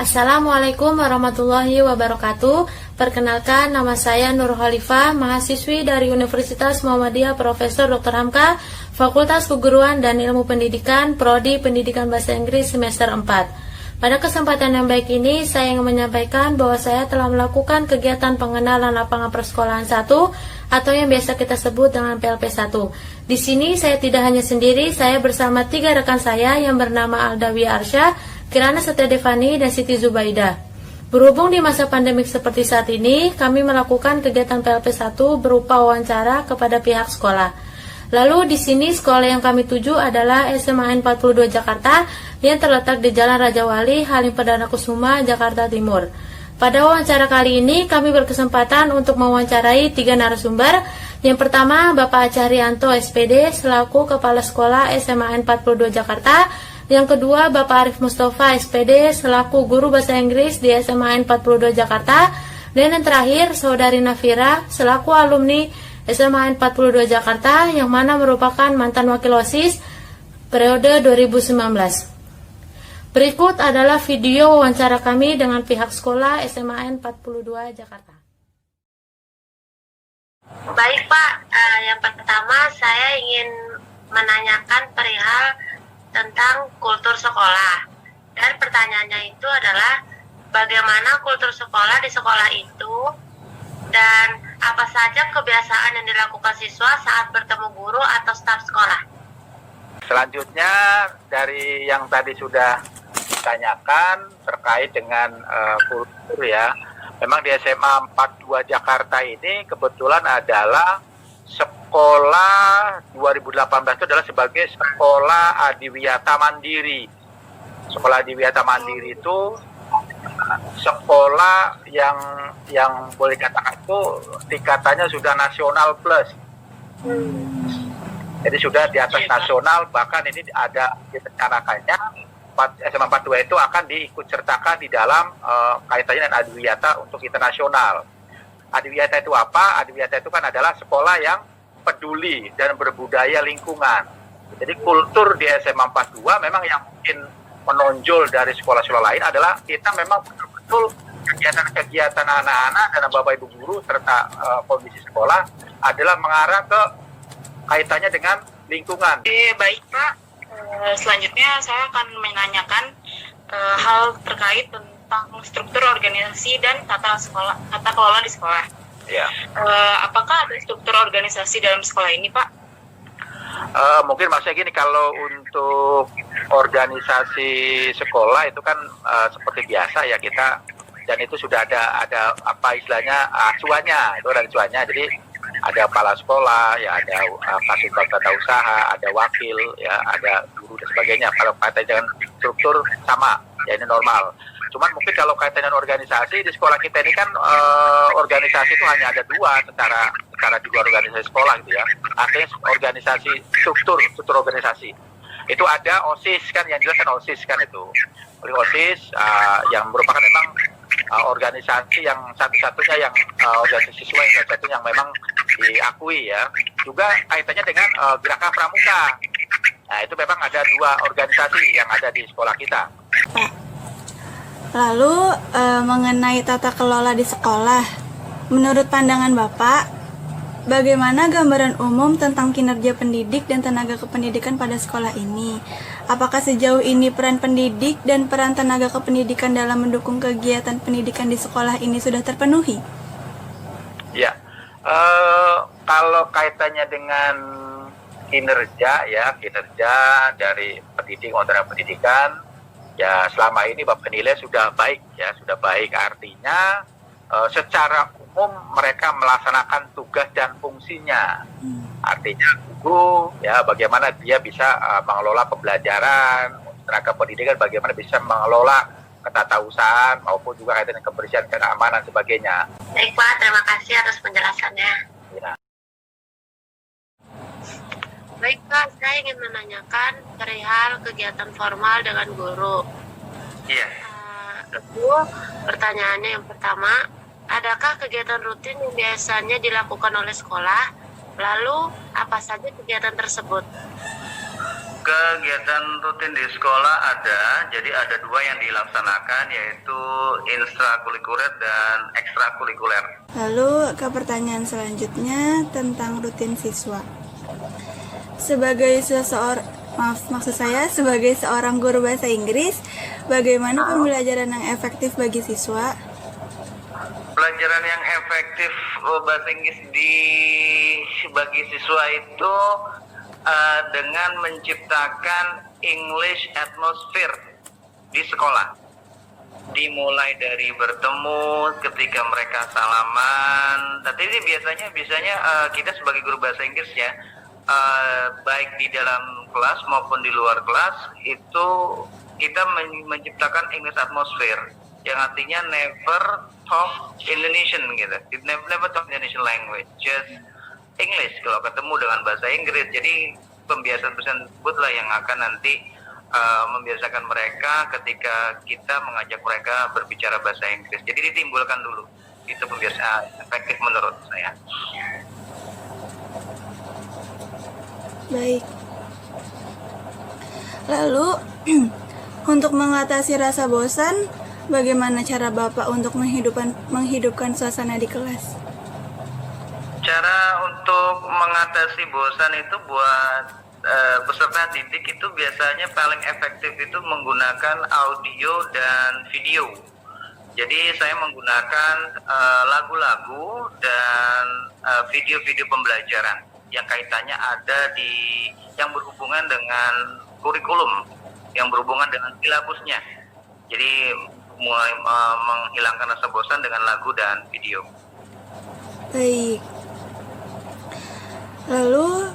Assalamualaikum warahmatullahi wabarakatuh. Perkenalkan, nama saya Nur Khalifah, mahasiswi dari Universitas Muhammadiyah Profesor Dr. Hamka, Fakultas Keguruan dan Ilmu Pendidikan, Prodi Pendidikan Bahasa Inggris semester 4. Pada kesempatan yang baik ini, saya ingin menyampaikan bahwa saya telah melakukan kegiatan pengenalan lapangan persekolahan 1 atau yang biasa kita sebut dengan PLP 1. Di sini saya tidak hanya sendiri, saya bersama 3 rekan saya yang bernama Aldawi Arsya, Kirana Setia Devani, dan Siti Zubaida. Berhubung di masa pandemik seperti saat ini, kami melakukan kegiatan PLP 1 berupa wawancara kepada pihak sekolah. Lalu di sini sekolah yang kami tuju adalah SMA 42 Jakarta yang terletak di Jalan Raja Wali, Halim Perdana Kusuma, Jakarta Timur. Pada wawancara kali ini kami berkesempatan untuk mewawancarai 3 narasumber. Yang pertama, Bapak Acarianto SPD selaku Kepala Sekolah SMA 42 Jakarta. Yang kedua, Bapak Arif Mustafa SPD selaku Guru Bahasa Inggris di SMA 42 Jakarta. Dan yang terakhir, Saudari Nafira selaku alumni SMA 42 Jakarta yang mana merupakan mantan wakil OSIS periode 2019. Berikut adalah video wawancara kami dengan pihak sekolah SMA 42 Jakarta. Baik Pak, yang pertama saya ingin menanyakan perihal tentang kultur sekolah. Dan pertanyaannya itu adalah bagaimana kultur sekolah di sekolah itu dan apa saja kebiasaan yang dilakukan siswa saat bertemu guru atau staf sekolah. Selanjutnya dari yang tadi sudah ditanyakan terkait dengan kultur ya. Memang di SMA 42 Jakarta ini kebetulan adalah sekolah 2018 itu adalah sebagai sekolah adiwiyata mandiri. Sekolah adiwiyata mandiri itu sekolah yang boleh katakan itu tingkatannya sudah nasional plus. Jadi sudah di atas nasional, bahkan ini ada direncanakannya SMA 42 itu akan diikut sertakan di dalam kaitannya dengan adiwiyata untuk internasional. Adiwiyata itu apa? Adiwiyata itu kan adalah sekolah yang peduli dan berbudaya lingkungan. Jadi kultur di SMA 42 memang yang mungkin menonjol dari sekolah-sekolah lain adalah kita memang betul-betul kegiatan-kegiatan anak-anak dan bapak ibu guru serta kondisi sekolah adalah mengarah ke kaitannya dengan lingkungan. Baik Pak, selanjutnya saya akan menanyakan hal terkait tentang struktur organisasi dan tata kelola di sekolah. Ya. Apakah ada struktur organisasi dalam sekolah ini, Pak? Mungkin maksudnya gini, kalau untuk organisasi sekolah itu kan seperti biasa ya kita, dan itu sudah ada apa istilahnya acuannya, itu ada acuannya. Jadi ada kepala sekolah, ya ada kasubag tata usaha, ada wakil, ya ada guru dan sebagainya. Kalau kaitannya dengan struktur sama, ya ini normal. Cuman mungkin kalau kaitannya dengan organisasi di sekolah kita ini kan organisasi itu hanya ada 2 secara di luar organisasi sekolah gitu ya. Artinya organisasi struktur organisasi. Itu ada OSIS kan, yang jelas kan OSIS kan itu. Oleh OSIS yang merupakan memang organisasi yang satu-satunya yang organisasi siswa yang satu-satunya yang memang diakui ya. Juga kaitannya dengan Gerakan Pramuka. Nah, itu memang ada 2 organisasi yang ada di sekolah kita. Pak, lalu mengenai tata kelola di sekolah, menurut pandangan Bapak, bagaimana gambaran umum tentang kinerja pendidik dan tenaga kependidikan pada sekolah ini? Apakah sejauh ini peran pendidik dan peran tenaga kependidikan dalam mendukung kegiatan pendidikan di sekolah ini sudah terpenuhi? Ya, kalau kaitannya dengan kinerja dari pendidik maupun pendidikan, ya selama ini Bapak nilai sudah baik ya, sudah baik. Artinya secara umum mereka melaksanakan tugas dan fungsinya. Artinya guru ya bagaimana dia bisa mengelola pembelajaran, tenaga pendidikan bagaimana bisa mengelola ketatausahaan maupun juga kaitan dengan kebersihan, keamanan sebagainya. Baik Pak, terima kasih atas penjelasannya. Ya. Baik Pak, saya ingin menanyakan perihal kegiatan formal dengan guru. Iya. Itu pertanyaannya yang pertama, adakah kegiatan rutin yang biasanya dilakukan oleh sekolah? Lalu apa saja kegiatan tersebut? kegiatan rutin di sekolah ada, jadi ada dua yang dilaksanakan, yaitu intrakurikuler dan ekstrakurikuler. Lalu ke pertanyaan selanjutnya tentang rutin siswa. Sebagai sebagai seorang guru bahasa Inggris, bagaimana pembelajaran yang efektif bagi siswa? Pelajaran yang efektif bahasa Inggris bagi siswa itu dengan menciptakan English atmosphere di sekolah. Dimulai dari bertemu ketika mereka salaman. Tapi ini biasanya kita sebagai guru bahasa Inggris ya, baik di dalam kelas maupun di luar kelas itu kita menciptakan English atmosphere, yang artinya never talk Indonesian gitu, never talk Indonesian language, just English kalau ketemu dengan bahasa Inggris. Jadi pembiasaan tersebut lah yang akan nanti membiasakan mereka ketika kita mengajak mereka berbicara bahasa Inggris. Jadi ditimbulkan dulu, itu pembiasaan efektif menurut saya. Baik. Lalu untuk mengatasi rasa bosan, bagaimana cara Bapak untuk menghidupkan suasana di kelas? Cara untuk mengatasi bosan itu buat peserta didik itu biasanya paling efektif itu menggunakan audio dan video. Jadi saya menggunakan lagu-lagu dan video-video pembelajaran yang kaitannya ada yang berhubungan dengan kurikulum, yang berhubungan dengan silabusnya. Jadi mulai menghilangkan rasa bosan dengan lagu dan video. Baik. Lalu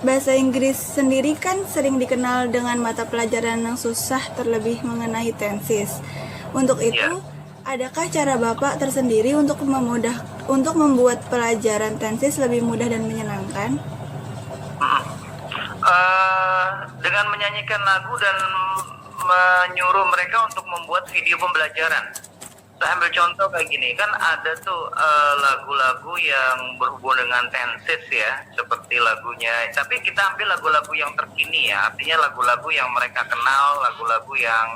bahasa Inggris sendiri kan sering dikenal dengan mata pelajaran yang susah, terlebih mengenai tenses. Untuk itu, adakah cara Bapak tersendiri untuk membuat pelajaran tenses lebih mudah dan menyenangkan? Dengan menyanyikan lagu dan menyuruh mereka untuk membuat video pembelajaran. Saya ambil contoh kayak gini, kan ada tuh lagu-lagu yang berhubungan dengan tenses ya, seperti lagunya, tapi kita ambil lagu-lagu yang terkini ya, artinya lagu-lagu yang mereka kenal, lagu-lagu yang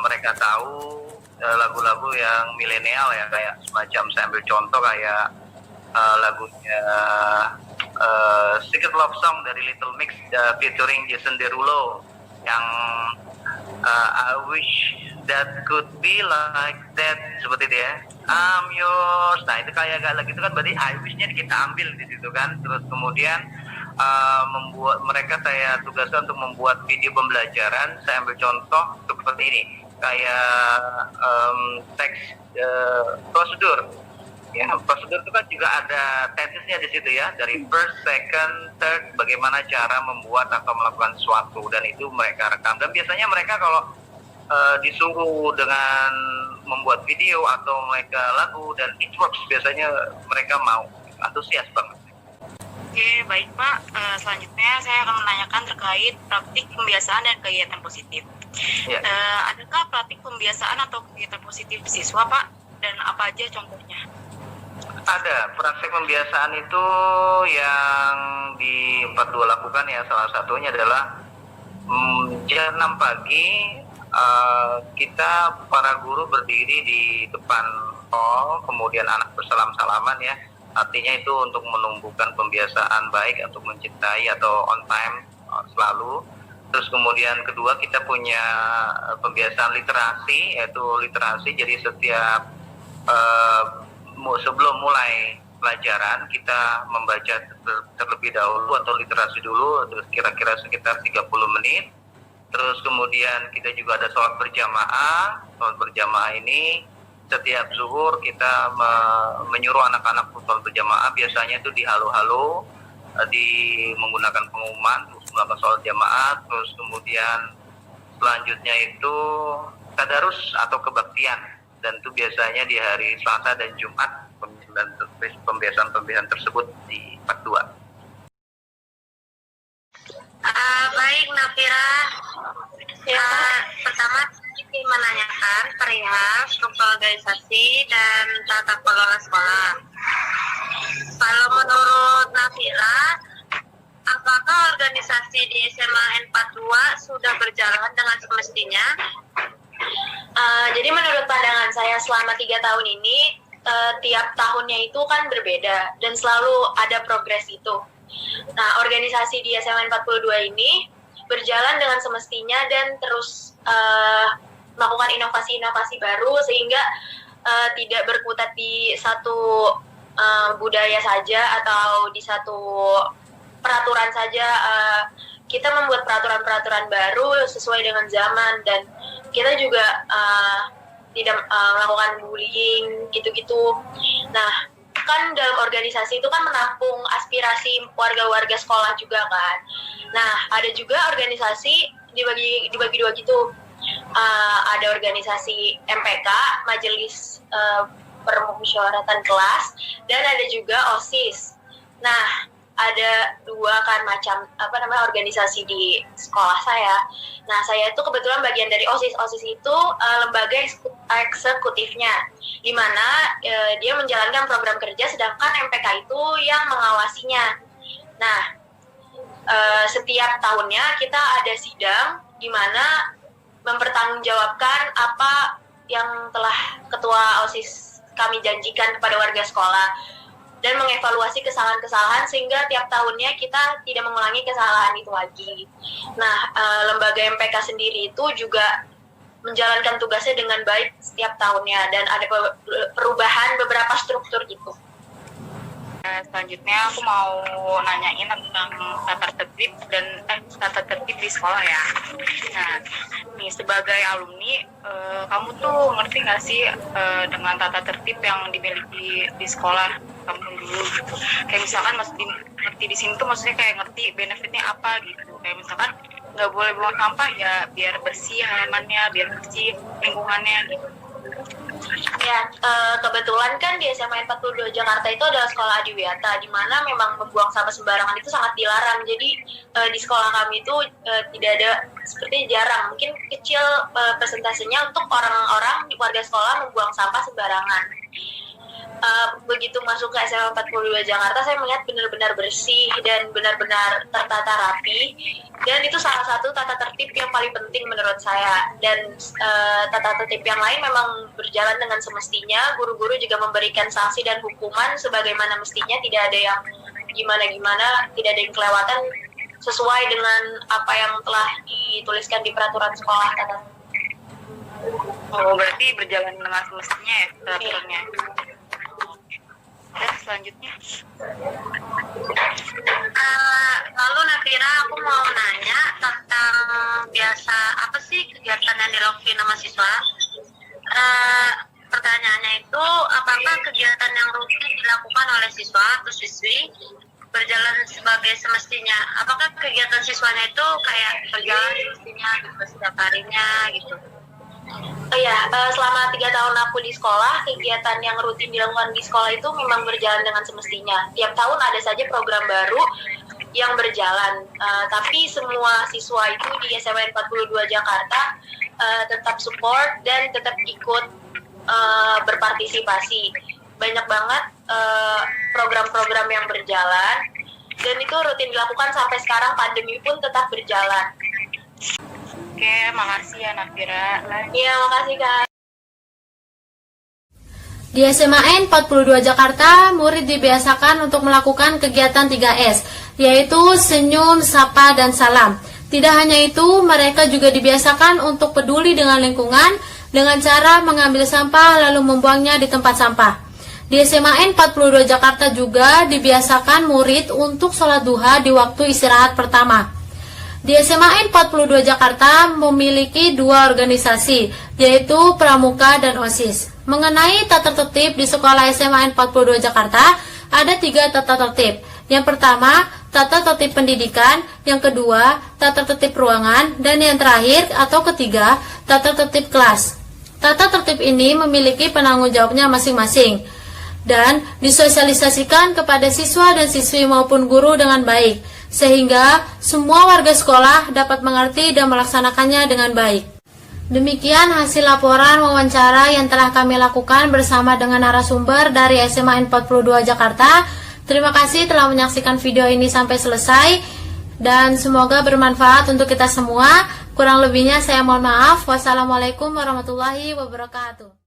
mereka tahu, lagu-lagu yang milenial ya, kayak semacam saya ambil contoh kayak lagunya Secret Love Song dari Little Mix featuring Jason Derulo yang I wish that could be like that, seperti itu ya, I'm yours. Nah itu kayak agak lagi itu kan berarti I wish-nya kita ambil di situ kan. Terus kemudian membuat mereka, saya tugaskan untuk membuat video pembelajaran. Saya ambil contoh seperti ini, kayak teks prosedur. Ya, prosedur itu kan juga ada tensesnya di situ ya, dari first, second, third, bagaimana cara membuat atau melakukan sesuatu, dan itu mereka rekam. Dan biasanya mereka kalau disuruh dengan membuat video atau mereka lagu dan it works, biasanya mereka mau, antusias banget. Oke, baik Pak. Selanjutnya saya akan menanyakan terkait praktik pembiasaan dan kegiatan positif. Ya. Adakah praktik pembiasaan atau kegiatan positif siswa Pak? Dan apa aja contohnya? Ada praktek pembiasaan itu yang di 42 lakukan ya, salah satunya adalah jam 6 pagi kita para guru berdiri di depan hall, kemudian anak bersalam-salaman ya, artinya itu untuk menumbuhkan pembiasaan baik untuk mencintai atau on time selalu. Terus kemudian kedua, kita punya pembiasaan literasi, yaitu literasi, jadi setiap sebelum mulai pelajaran kita membaca terlebih dahulu atau literasi dulu, kira-kira sekitar 30 menit. Terus kemudian kita juga ada sholat berjamaah. Sholat berjamaah ini setiap zuhur kita menyuruh anak-anak sholat berjamaah, biasanya itu di halo-halo, menggunakan pengumuman untuk melakukan sholat jamaah. Terus kemudian selanjutnya itu tadarus atau kebaktian, dan itu biasanya di hari Selasa dan Jumat. Pembiasaan tersebut di 42. Baik Nafira, pertama ingin menanyakan perihal struktur organisasi dan tata kelola sekolah. Kalau menurut Nafira, apa apakah organisasi di SMA N42 sudah berjalan dengan semestinya? Jadi menurut pandangan saya selama 3 tahun ini, tiap tahunnya itu kan berbeda dan selalu ada progres itu. Nah, organisasi di SMA N42 ini berjalan dengan semestinya dan terus melakukan inovasi-inovasi baru sehingga tidak berkutat di satu budaya saja atau di satu peraturan saja. Kita membuat peraturan-peraturan baru sesuai dengan zaman dan kita juga tidak melakukan bullying gitu-gitu. Nah, kan dalam organisasi itu kan menampung aspirasi warga-warga sekolah juga kan. Nah, ada juga organisasi dibagi dua gitu. Ada organisasi MPK, Majelis Permusyawaratan Kelas, dan ada juga OSIS. Nah, ada 2 kan macam organisasi di sekolah saya. Nah, saya itu kebetulan bagian dari OSIS. OSIS itu lembaga eksekutifnya, di mana dia menjalankan program kerja, sedangkan MPK itu yang mengawasinya. Nah, setiap tahunnya kita ada sidang di mana mempertanggungjawabkan apa yang telah ketua OSIS kami janjikan kepada warga sekolah dan mengevaluasi kesalahan-kesalahan sehingga tiap tahunnya kita tidak mengulangi kesalahan itu lagi. Nah, lembaga MPK sendiri itu juga menjalankan tugasnya dengan baik setiap tahunnya dan ada perubahan beberapa struktur gitu. Selanjutnya aku mau nanyain tentang tata tertib di sekolah ya. Nah, nih sebagai alumni, kamu tuh ngerti nggak sih dengan tata tertib yang dimiliki di sekolah kamu dulu gitu? Kayak misalkan ngerti di sini tuh maksudnya kayak ngerti benefitnya apa gitu. Kayak misalkan nggak boleh buang sampah ya biar bersih halamannya, biar bersih lingkungannya gitu. Ya, kebetulan kan di SMA 42 Jakarta itu adalah sekolah adiwiyata, di mana memang membuang sampah sembarangan itu sangat dilarang. Jadi di sekolah kami itu tidak ada, seperti jarang, mungkin kecil persentasenya untuk orang-orang di warga sekolah membuang sampah sembarangan. Begitu masuk ke SMA 42 Jakarta, saya melihat benar-benar bersih dan benar-benar tertata rapi, dan itu salah satu tata tertib yang paling penting menurut saya. Dan tata tertib yang lain memang berjalan dengan semestinya. Guru-guru juga memberikan sanksi dan hukuman sebagaimana mestinya, tidak ada yang gimana-gimana, tidak ada yang kelewatan, sesuai dengan apa yang telah dituliskan di peraturan sekolah. Oh, berarti berjalan dengan semestinya ya peraturannya. Dan selanjutnya, lalu Nafira, aku mau nanya tentang biasa apa sih kegiatan yang dilakukan sama siswa. Pertanyaannya itu, apakah kegiatan yang rutin dilakukan oleh siswa atau siswi berjalan sebagai semestinya? Apakah kegiatan siswanya itu kayak berjalan semestinya gitu setiap harinya gitu? Selama 3 tahun aku di sekolah, kegiatan yang rutin dilakukan di sekolah itu memang berjalan dengan semestinya. Tiap tahun ada saja program baru yang berjalan, tapi semua siswa itu di SMA 42 Jakarta tetap support dan tetap ikut berpartisipasi. Banyak banget program-program yang berjalan, dan itu rutin dilakukan sampai sekarang, pandemi pun tetap berjalan. oke, makasih ya Nafira. Iya, makasih Kak. Di SMA N42 Jakarta, murid dibiasakan untuk melakukan kegiatan 3S, yaitu senyum, sapa, dan salam. Tidak hanya itu, mereka juga dibiasakan untuk peduli dengan lingkungan dengan cara mengambil sampah lalu membuangnya di tempat sampah. Di SMA N42 Jakarta juga dibiasakan murid untuk sholat duha di waktu istirahat pertama. Di SMA N42 Jakarta memiliki 2 organisasi, yaitu Pramuka dan OSIS. Mengenai tata tertib di sekolah SMA N42 Jakarta, ada 3 tata tertib. Yang pertama, tata tertib pendidikan, yang kedua, tata tertib ruangan, dan yang terakhir atau ketiga, tata tertib kelas. Tata tertib ini memiliki penanggung jawabnya masing-masing dan disosialisasikan kepada siswa dan siswi maupun guru dengan baik, sehingga semua warga sekolah dapat mengerti dan melaksanakannya dengan baik. Demikian hasil laporan wawancara yang telah kami lakukan bersama dengan narasumber dari SMA N42 Jakarta. Terima kasih telah menyaksikan video ini sampai selesai. dan semoga bermanfaat untuk kita semua. Kurang lebihnya saya mohon maaf. Wassalamualaikum warahmatullahi wabarakatuh.